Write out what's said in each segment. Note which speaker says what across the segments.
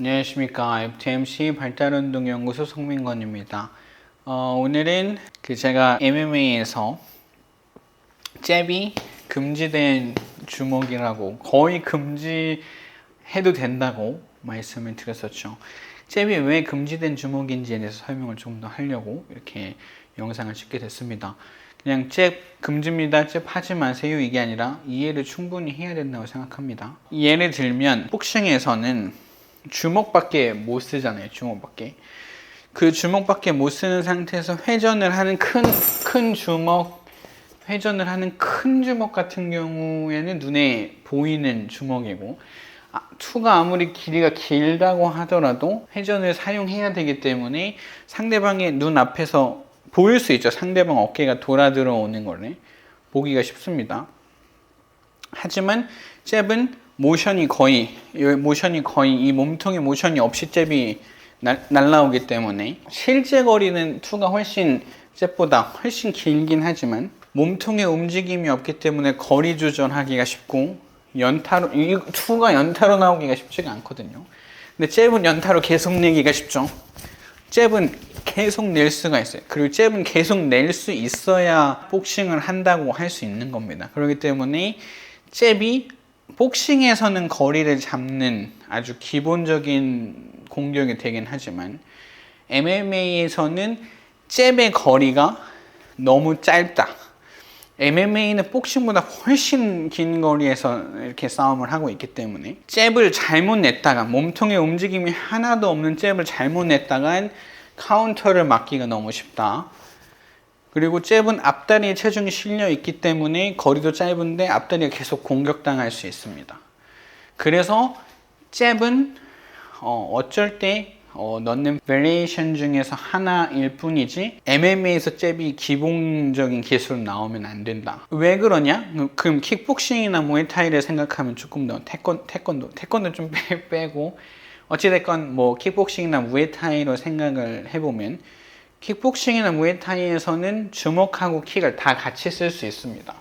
Speaker 1: 안녕하십니까. FTMC 발달운동연구소 송민건입니다. 오늘은 제가 MMA에서 잽이 금지된 주먹이라고 거의 금지해도 된다고 말씀을 드렸었죠. 잽이 왜 금지된 주먹인지에 대해서 설명을 좀 더 하려고 이렇게 영상을 찍게 됐습니다. 그냥 잽 금지입니다, 잽 하지 마세요 이게 아니라 이해를 충분히 해야 된다고 생각합니다. 예를 들면 복싱에서는 주먹밖에 못 쓰잖아요. 주먹밖에. 그 주먹밖에 못 쓰는 상태에서 회전을 하는 큰 주먹, 회전을 하는 큰 주먹 같은 경우에는 눈에 보이는 주먹이고, 투가 아무리 길이가 길다고 하더라도 회전을 사용해야 되기 때문에 상대방의 눈 앞에서 보일 수 있죠. 상대방 어깨가 돌아 들어오는 거를 보기가 쉽습니다. 하지만 잽은 모션이 거의 이 몸통의 모션이 없이 잽이 날라오기 때문에 실제 거리는 투가 훨씬 잽보다 훨씬 길긴 하지만 몸통의 움직임이 없기 때문에 거리 조절하기가 쉽고 투가 연타로 나오기가 쉽지가 않거든요. 근데 잽은 연타로 계속 내기가 쉽죠. 잽은 계속 낼 수가 있어요. 그리고 잽은 계속 낼 수 있어야 복싱을 한다고 할 수 있는 겁니다. 그렇기 때문에 잽이 복싱에서는 거리를 잡는 아주 기본적인 공격이 되긴 하지만 MMA에서는 잽의 거리가 너무 짧다. MMA는 복싱보다 훨씬 긴 거리에서 이렇게 싸움을 하고 있기 때문에 잽을 잘못 냈다가 몸통의 움직임이 하나도 없는 잽을 잘못 냈다간 카운터를 맞기가 너무 쉽다. 그리고 잽은 앞다리에 체중이 실려 있기 때문에 거리도 짧은데 앞다리가 계속 공격당할 수 있습니다. 그래서 잽은 어쩔 때 넣는 베리에이션 중에서 하나일 뿐이지 MMA에서 잽이 기본적인 기술로 나오면 안 된다. 왜 그러냐? 그럼 킥복싱이나 무에타이를 생각하면 조금 더 태권도 좀 빼고 어찌됐건 킥복싱이나 무에타이로 생각을 해보면 킥복싱이나 무에타이에서는 주먹하고 킥을 다 같이 쓸 수 있습니다.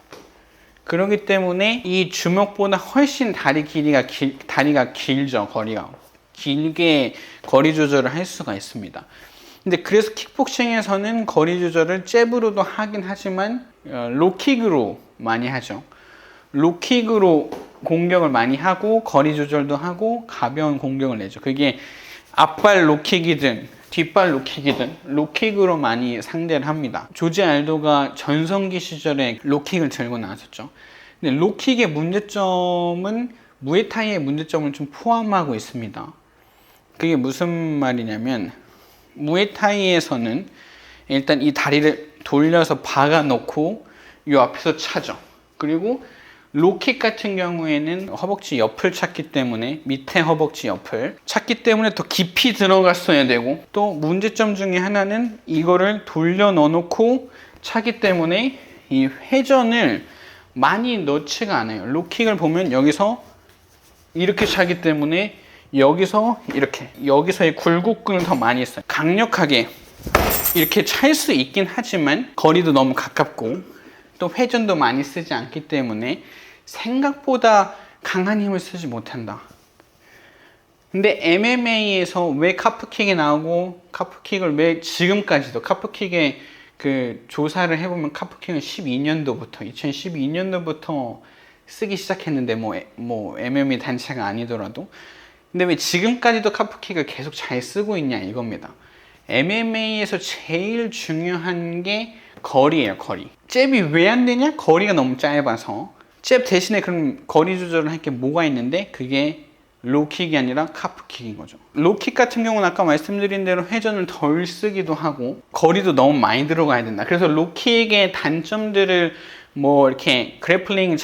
Speaker 1: 그렇기 때문에 이 주먹보다 훨씬 다리가 길죠. 거리가 길게 거리 조절을 할 수가 있습니다. 근데 그래서 킥복싱에서는 거리 조절을 잽으로도 하긴 하지만 로킥으로 많이 하죠. 로킥으로 공격을 많이 하고 거리 조절도 하고 가벼운 공격을 내죠. 그게 앞발 로킥이든 뒷발 로킥이든 로킥으로 많이 상대를 합니다. 조지 알도가 전성기 시절에 로킥을 들고 나왔었죠. 근데 로킥의 문제점은 무에타이의 문제점을 좀 포함하고 있습니다. 그게 무슨 말이냐면 무에타이에서는 일단 이 다리를 돌려서 박아 놓고 이 앞에서 차죠. 그리고 로킥 같은 경우에는 허벅지 옆을 찾기 때문에 밑에 허벅지 옆을 찾기 때문에 더 깊이 들어갔어야 되고 또 문제점 중에 하나는 이거를 돌려 넣어놓고 차기 때문에 이 회전을 많이 넣지가 않아요. 로킥을 보면 여기서 이렇게 차기 때문에 여기서의 굴곡근을 더 많이 써요. 강력하게 이렇게 찰 수 있긴 하지만 거리도 너무 가깝고 또 회전도 많이 쓰지 않기 때문에 생각보다 강한 힘을 쓰지 못한다. 근데 MMA에서 왜 카프킥이 나오고 카프킥을 왜 지금까지도 카프킥의 그 조사를 해보면 카프킥은 2012년도부터 쓰기 시작했는데 MMA 단체가 아니더라도 근데 왜 지금까지도 카프킥을 계속 잘 쓰고 있냐 이겁니다. MMA에서 제일 중요한 게 거리예요. 거리. 잽이 왜 안 되냐? 거리가 너무 짧아서. 잽 대신에 그럼 거리 조절을 할 게 뭐가 있는데 그게 로킥이 아니라 카프킥인 거죠. 로킥 같은 경우는 아까 말씀드린 대로 회전을 덜 쓰기도 하고 거리도 너무 많이 들어가야 된다. 그래서 로킥의 단점들을 이렇게 그래플링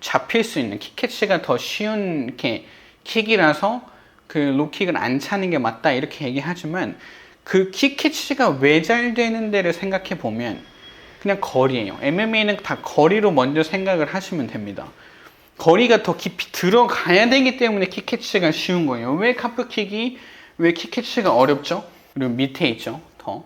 Speaker 1: 잡힐 수 있는 킥캐치가 더 쉬운 이렇게 킥이라서 그 로킥을 안 차는 게 맞다 이렇게 얘기하지만 그 킥캐치가 왜 잘 되는 데를 생각해 보면 그냥 거리예요. MMA는 다 거리로 먼저 생각을 하시면 됩니다. 거리가 더 깊이 들어가야 되기 때문에 킥캐치가 쉬운 거예요. 왜 킥캐치가 어렵죠? 그리고 밑에 있죠. 더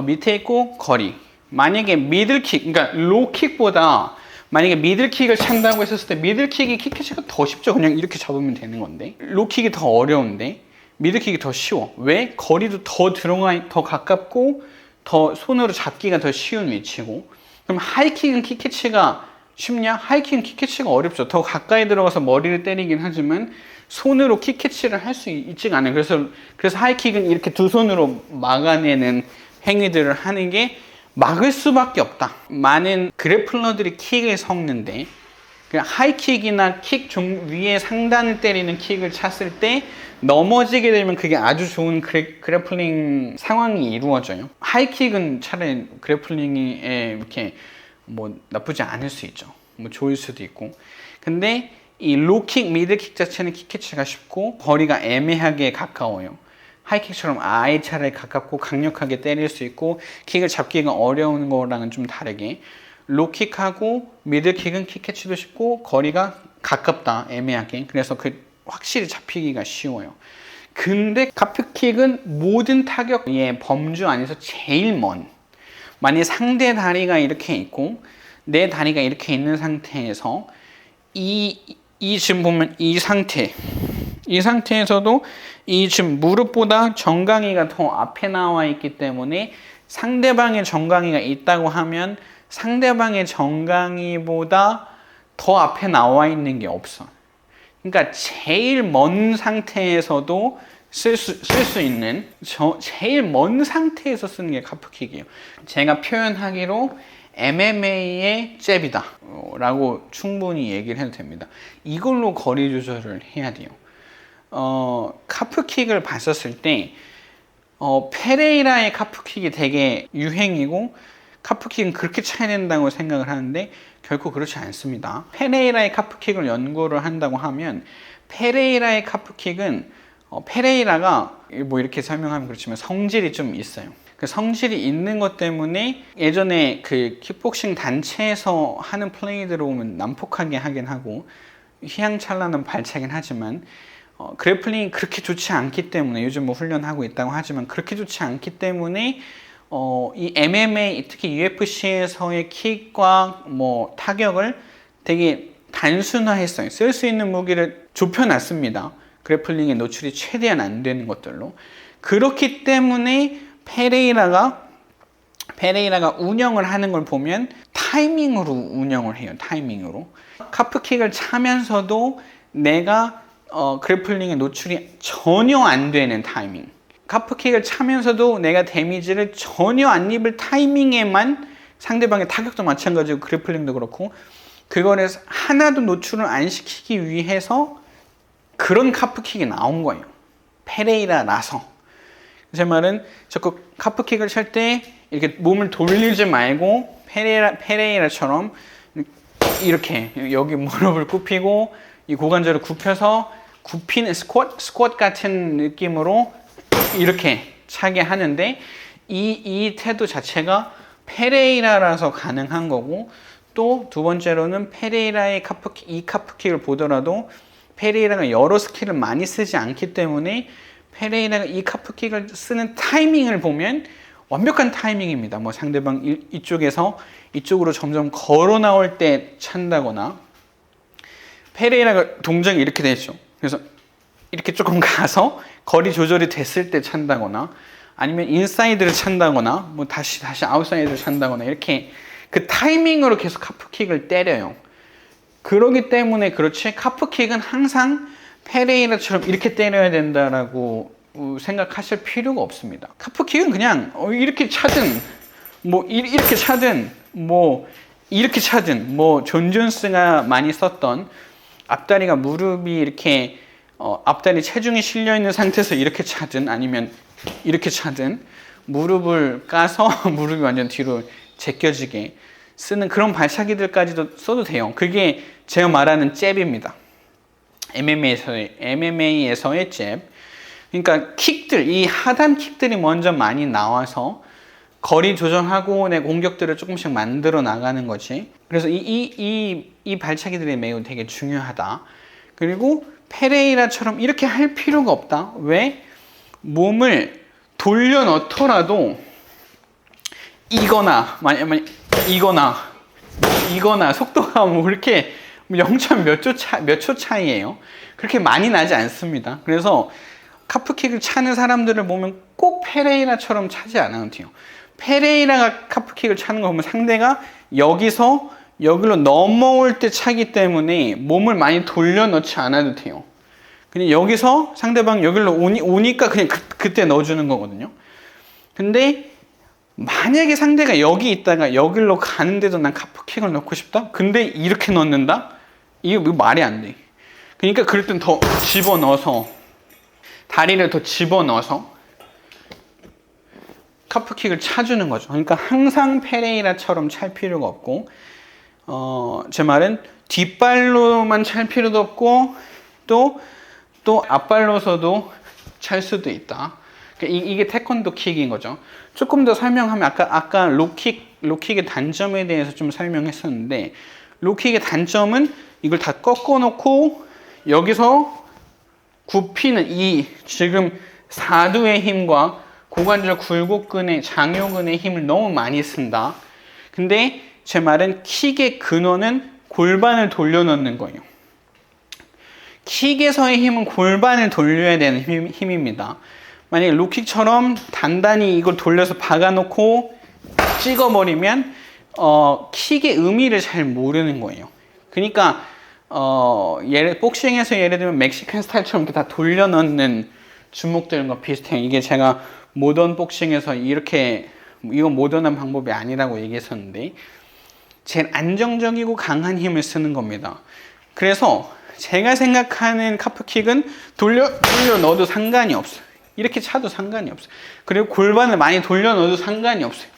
Speaker 1: 밑에 있고 거리. 만약에 미들킥, 그러니까 로킥보다 만약에 미들킥을 찬다고 했었을 때 미들킥이 킥캐치가 더 쉽죠. 그냥 이렇게 잡으면 되는 건데 로킥이 더 어려운데 미들킥이 더 쉬워. 왜? 거리도 더 가깝고 더 손으로 잡기가 더 쉬운 위치고. 그럼 하이킥은 킥캐치가 쉽냐? 하이킥은 킥캐치가 어렵죠. 더 가까이 들어가서 머리를 때리긴 하지만 손으로 킥캐치를 할 수 있지가 않아요. 그래서 하이킥은 이렇게 두 손으로 막아내는 행위들을 하는 게 막을 수밖에 없다. 많은 그래플러들이 킥을 섞는데 그냥 하이킥이나 킥 위에 상단을 때리는 킥을 찼을 때 넘어지게 되면 그게 아주 좋은 그래플링 상황이 이루어져요. 하이킥은 차라리 그래플링에 이렇게 뭐 나쁘지 않을 수 있죠. 뭐 좋을 수도 있고. 근데 이 로킥, 미들킥 자체는 킥캐치가 쉽고 거리가 애매하게 가까워요. 하이킥처럼 아예 차라리 가깝고 강력하게 때릴 수 있고 킥을 잡기가 어려운 거랑은 좀 다르게 로킥하고 미들킥은 킥캐치도 쉽고 거리가 가깝다, 애매하게. 그래서 확실히 잡히기가 쉬워요. 근데 카프킥은 모든 타격의 범주 안에서 제일 먼. 만약에 상대 다리가 이렇게 있고 내 다리가 이렇게 있는 상태에서 지금 보면 이 상태에서도 이 지금 무릎보다 정강이가 더 앞에 나와 있기 때문에 상대방의 정강이가 있다고 하면 상대방의 정강이보다 더 앞에 나와 있는 게 없어. 그러니까 제일 먼 상태에서도 쓸 수 있는 제일 먼 상태에서 쓰는 게 카프킥이에요. 제가 표현하기로 MMA의 잽이다 라고 충분히 얘기를 해도 됩니다. 이걸로 거리 조절을 해야 돼요. 카프킥을 봤었을 때 페레이라의 카프킥이 되게 유행이고 카프킥은 그렇게 차야 된다고 생각을 하는데 결코 그렇지 않습니다. 페레이라의 카프킥을 연구를 한다고 하면 페레이라의 카프킥은 페레이라가 뭐 이렇게 설명하면 그렇지만 성질이 좀 있어요. 그 성질이 있는 것 때문에 예전에 그 킥복싱 단체에서 하는 플레이들을 보면 난폭하게 하긴 하고 휘황찬란한 발차긴 하지만 그래플링이 그렇게 좋지 않기 때문에 요즘 뭐 훈련하고 있다고 하지만 그렇게 좋지 않기 때문에 이 MMA 특히 UFC에서의 킥과 뭐 타격을 되게 단순화했어요. 쓸 수 있는 무기를 좁혀놨습니다. 그래플링에 노출이 최대한 안 되는 것들로. 그렇기 때문에 페레이라가 운영을 하는 걸 보면 타이밍으로 운영을 해요. 타이밍으로. 카프킥을 차면서도 내가 그래플링에 노출이 전혀 안 되는 타이밍. 카프킥을 차면서도 내가 데미지를 전혀 안 입을 타이밍에만 상대방의 타격도 마찬가지고 그래플링도 그렇고 그거를 하나도 노출을 안 시키기 위해서 그런 카프킥이 나온 거예요. 페레이라라서. 제 말은 자꾸 카프킥을 찰 때 이렇게 몸을 돌리지 말고 페레이라처럼 이렇게 여기 무릎을 굽히고 이 고관절을 굽혀서 굽히는 스쿼트 같은 느낌으로 이렇게 차게 하는데 이 태도 자체가 페레이라라서 가능한 거고 또 두 번째로는 페레이라의 이 카프킥을 보더라도 페레이라가 여러 스킬을 많이 쓰지 않기 때문에 페레이라가 이 카프킥을 쓰는 타이밍을 보면 완벽한 타이밍입니다. 뭐 상대방 이쪽에서 이쪽으로 점점 걸어 나올 때 찬다거나 페레이라가 동작이 이렇게 되죠. 그래서 이렇게 조금 가서 거리 조절이 됐을 때 찬다거나 아니면 인사이드를 찬다거나 뭐 다시 아웃사이드를 찬다거나 이렇게 그 타이밍으로 계속 카프킥을 때려요. 그러기 때문에 그렇지 카프킥은 항상 페레이라처럼 이렇게 때려야 된다라고 생각하실 필요가 없습니다. 카프킥은 그냥 이렇게 차든 뭐 이렇게 차든 뭐 이렇게 차든 뭐 존 존스가 많이 썼던 앞다리가 무릎이 이렇게 앞다리 체중이 실려 있는 상태에서 이렇게 차든 아니면 이렇게 차든 무릎을 까서 무릎이 완전 뒤로 제껴지게 쓰는 그런 발차기들까지도 써도 돼요. 그게 제가 말하는 잽입니다. MMA에서의 잽. 그러니까 킥들, 이 하단 킥들이 먼저 많이 나와서 거리 조정하고 내 공격들을 조금씩 만들어 나가는 거지. 그래서 이 발차기들이 매우 되게 중요하다. 그리고 페레이라처럼 이렇게 할 필요가 없다. 왜? 몸을 돌려 넣더라도 이거나 이거나 속도가 뭐 그렇게 0. 몇 초 차이예요. 그렇게 많이 나지 않습니다. 그래서 카프킥을 차는 사람들을 보면 꼭 페레이라처럼 차지 않아도 돼요. 페레이라가 카프킥을 차는 거 보면 상대가 여기서 여기로 넘어올 때 차기 때문에 몸을 많이 돌려넣지 않아도 돼요. 그냥 여기서 상대방 여기로 오니까 그냥 그때 넣어주는 거거든요. 근데 만약에 상대가 여기 있다가 여기로 가는데도 난 카프킥을 넣고 싶다? 근데 이렇게 넣는다? 이거 말이 안 돼. 그러니까 그럴 땐 더 집어넣어서 다리를 더 집어넣어서 카프킥을 차주는 거죠. 그러니까 항상 페레이라처럼 찰 필요가 없고 제 말은 뒷발로만 찰 필요도 없고 또 앞발로서도 찰 수도 있다. 그러니까 이게 태권도 킥인 거죠. 조금 더 설명하면 아까 로킥의 단점에 대해서 좀 설명했었는데 로킥의 단점은 이걸 다 꺾어 놓고 여기서 굽히는 이 지금 사두의 힘과 고관절 굴곡근의 장요근의 힘을 너무 많이 쓴다. 근데 제 말은 킥의 근원은 골반을 돌려놓는 거예요. 킥에서의 힘은 골반을 돌려야 되는 힘입니다. 만약에 로킥처럼 단단히 이걸 돌려서 박아놓고 찍어버리면 킥의 의미를 잘 모르는 거예요. 그러니까 복싱에서 예를 들면 멕시칸 스타일처럼 이렇게 다 돌려넣는 주먹들과 비슷해요. 이게 제가 모던 복싱에서 이건 모던한 방법이 아니라고 얘기했었는데 제일 안정적이고 강한 힘을 쓰는 겁니다. 그래서 제가 생각하는 카프킥은 돌려 넣어도 상관이 없어요. 이렇게 차도 상관이 없어요. 그리고 골반을 많이 돌려 넣어도 상관이 없어요.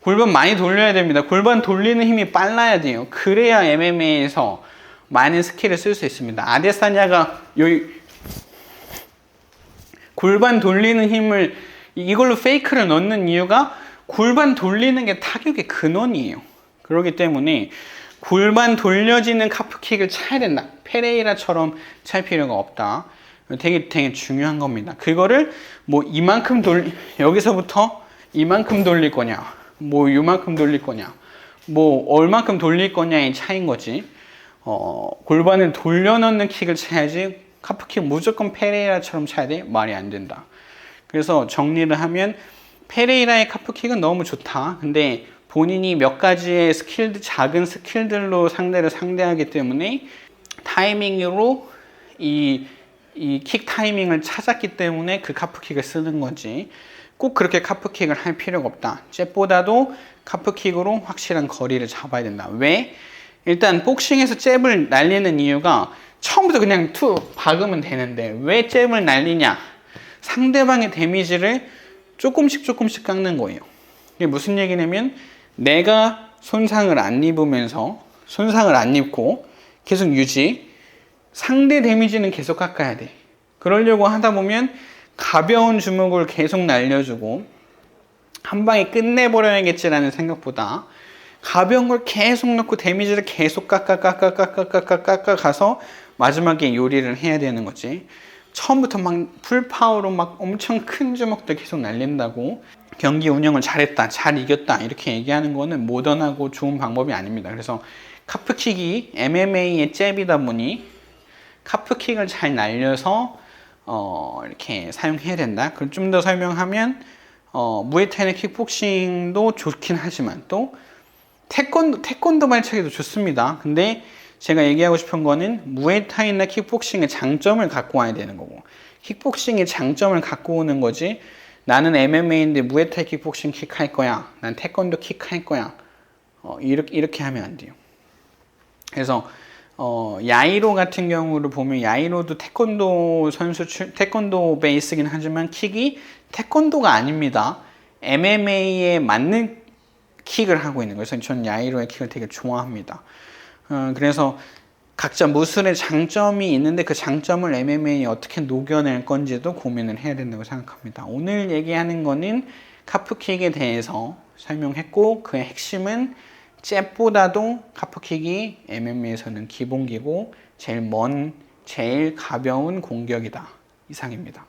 Speaker 1: 골반 많이 돌려야 됩니다. 골반 돌리는 힘이 빨라야 돼요. 그래야 MMA에서 많은 스킬을 쓸 수 있습니다. 아데사냐가 여기 골반 돌리는 힘을 이걸로 페이크를 넣는 이유가 골반 돌리는 게 타격의 근원이에요. 그렇기 때문에 골반 돌려지는 카프킥을 차야 된다. 페레이라처럼 찰 필요가 없다. 되게 중요한 겁니다. 그거를 뭐 여기서부터 이만큼 돌릴 거냐, 뭐 이만큼 돌릴 거냐, 뭐 얼만큼 돌릴 거냐의 차이인 거지. 골반을 돌려넣는 킥을 차야지 카프킥 무조건 페레이라처럼 차야 돼? 말이 안 된다. 그래서 정리를 하면 페레이라의 카프킥은 너무 좋다. 근데 본인이 몇 가지의 작은 스킬들로 상대를 상대하기 때문에 타이밍으로 이 킥 타이밍을 찾았기 때문에 그 카프킥을 쓰는 거지. 꼭 그렇게 카프킥을 할 필요가 없다. 잽보다도 카프킥으로 확실한 거리를 잡아야 된다. 왜? 일단 복싱에서 잽을 날리는 이유가 처음부터 그냥 박으면 되는데 왜 잽을 날리냐? 상대방의 데미지를 조금씩 깎는 거예요. 이게 무슨 얘기냐면 내가 손상을 안 입고 계속 유지, 상대 데미지는 계속 깎아야 돼. 그러려고 하다 보면 가벼운 주먹을 계속 날려주고 한 방에 끝내버려야겠지라는 생각보다 가벼운 걸 계속 넣고 데미지를 계속 깎아 가서 마지막에 요리를 해야 되는 거지. 처음부터 막 풀파워로 막 엄청 큰 주먹도 계속 날린다고 경기 운영을 잘했다, 잘 이겼다 이렇게 얘기하는 거는 모던하고 좋은 방법이 아닙니다. 그래서 카프킥이 MMA의 잽이다 보니 카프킥을 잘 날려서 이렇게 사용해야 된다. 그럼 좀 더 설명하면 무에타이나 킥복싱도 좋긴 하지만 또 태권도 발차기도 좋습니다. 근데 제가 얘기하고 싶은 거는 무에타이나 킥복싱의 장점을 갖고 와야 되는 거고 킥복싱의 장점을 갖고 오는 거지 나는 MMA인데 무에타이 킥복싱 킥 할 거야. 난 태권도 킥 할 거야. 이렇게 하면 안 돼요. 그래서 야이로 같은 경우를 보면 야이로도 태권도 베이스긴 하지만 킥이 태권도가 아닙니다. MMA에 맞는 킥을 하고 있는 거예요. 그래서 저는 야이로의 킥을 되게 좋아합니다. 그래서 각자 무술의 장점이 있는데 그 장점을 MMA에 어떻게 녹여낼 건지도 고민을 해야 된다고 생각합니다. 오늘 얘기하는 거는 카프킥에 대해서 설명했고 그의 핵심은 잽보다도 카프킥이 MMA에서는 기본기고 제일 가벼운 공격이다. 이상입니다.